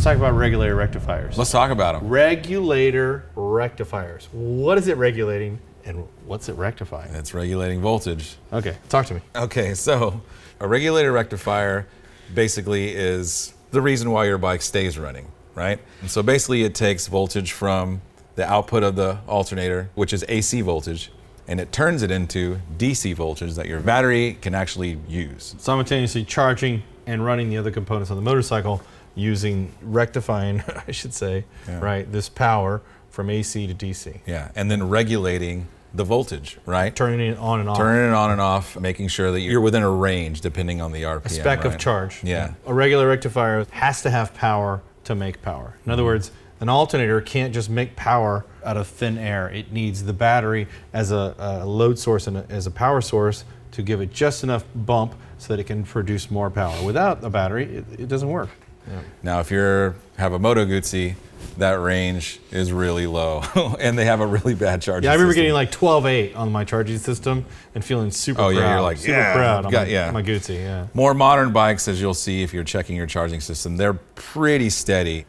Let's talk about regulator rectifiers. Let's talk about them. Regulator rectifiers. What is it regulating and what's it rectifying? It's regulating voltage. Okay, talk to me. Okay, so a regulator rectifier basically is the reason why your bike stays running, right? And so basically it takes voltage from the output of the alternator, which is AC voltage, and it turns it into DC voltage that your battery can actually use. Simultaneously charging and running the other components on the motorcycle using rectifying, I should say, right, this power from AC to DC. Yeah, and then regulating the voltage, right? Turning it on and off. Turning it on and off, making sure that you're within a range depending on the RPM. A spec right? of charge. Yeah. A regular rectifier has to have power to make power. In other words, an alternator can't just make power out of thin air. It needs the battery as a load source and as a power source to give it just enough bump so that it can produce more power. Without a battery, it doesn't work. Yeah. Now, if you have a Moto Guzzi, that range is really low, and they have a really bad charging system. I remember getting like 12.8 on my charging system and feeling super proud. You're like, super proud on my Guzzi, yeah. More modern bikes, as you'll see if you're checking your charging system, they're pretty steady.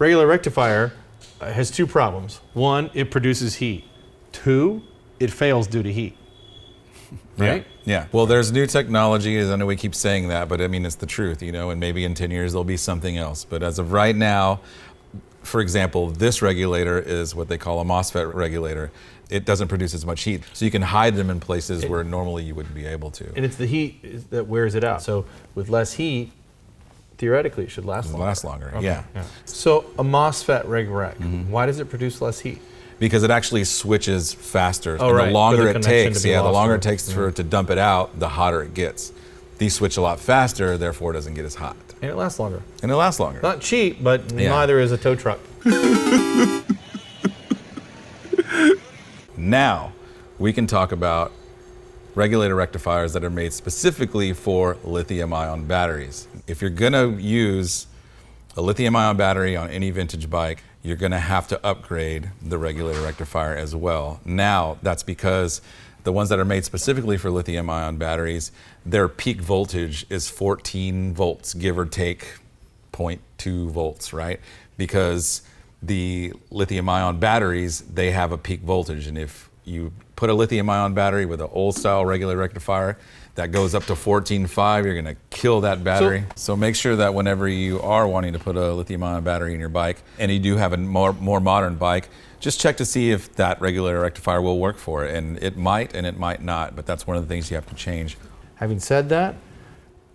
Regular rectifier has two problems. One, it produces heat. Two, it fails due to heat. Right? Yeah. Well, there's new technology, as I know we keep saying that, but I mean, it's the truth, you know, and maybe in 10 years there'll be something else. But as of right now, for example, this regulator is what they call a MOSFET regulator. It doesn't produce as much heat. So you can hide them in places where normally you wouldn't be able to. And it's the heat that wears it out. So with less heat, theoretically it should last longer. Last longer, Okay. yeah. So a MOSFET reg rec, why does it produce less heat? Because it actually switches faster. Oh, and right. the longer For the it connection takes, to be the lost longer or- it takes for it to dump it out, the hotter it gets. These switch a lot faster, therefore it doesn't get as hot. And it lasts longer. And it lasts longer. Not cheap, but neither is a tow truck. Now, we can talk about regulator rectifiers that are made specifically for lithium-ion batteries. If you're gonna use a lithium-ion battery on any vintage bike, you're gonna have to upgrade the regulator rectifier as well. Now, that's because the ones that are made specifically for lithium-ion batteries, their peak voltage is 14 volts, give or take 0.2 volts, right? Because the lithium-ion batteries, they have a peak voltage, and if you put a lithium-ion battery with an old-style regulator rectifier that goes up to 14.5, you're gonna kill that battery. So make sure that whenever you are wanting to put a lithium-ion battery in your bike, and you do have a more modern bike, just check to see if that regulator rectifier will work for it. And it might not, but that's one of the things you have to change. Having said that,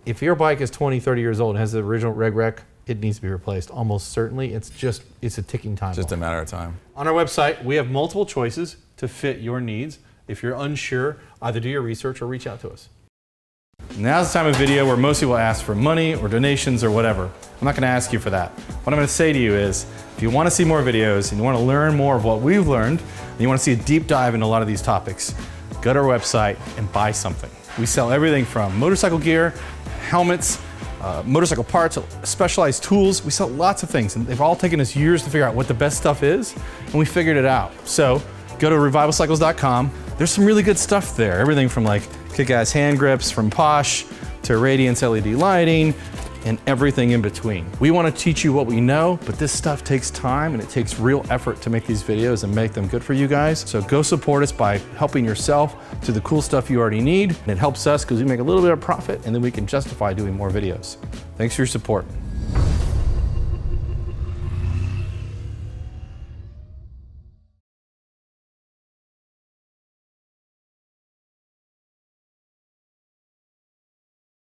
if your bike is 20, 30 years old and has the original reg rec, it needs to be replaced. Almost certainly. It's a ticking time bomb. Just a matter of time. On our website, we have multiple choices to fit your needs. If you're unsure, either do your research or reach out to us. Now's the time of video where most people ask for money or donations or whatever. I'm not gonna ask you for that. What I'm gonna say to you is, if you wanna see more videos and you wanna learn more of what we've learned, and you wanna see a deep dive into a lot of these topics, go to our website and buy something. We sell everything from motorcycle gear, helmets, motorcycle parts, specialized tools. We sell lots of things, and they've all taken us years to figure out what the best stuff is, and we figured it out. So go to revivalcycles.com. There's some really good stuff there. Everything from like kick-ass hand grips from Posh to Radiance LED lighting and everything in between. We want to teach you what we know, but this stuff takes time and it takes real effort to make these videos and make them good for you guys. So go support us by helping yourself to the cool stuff you already need. And it helps us because we make a little bit of profit and then we can justify doing more videos. Thanks for your support.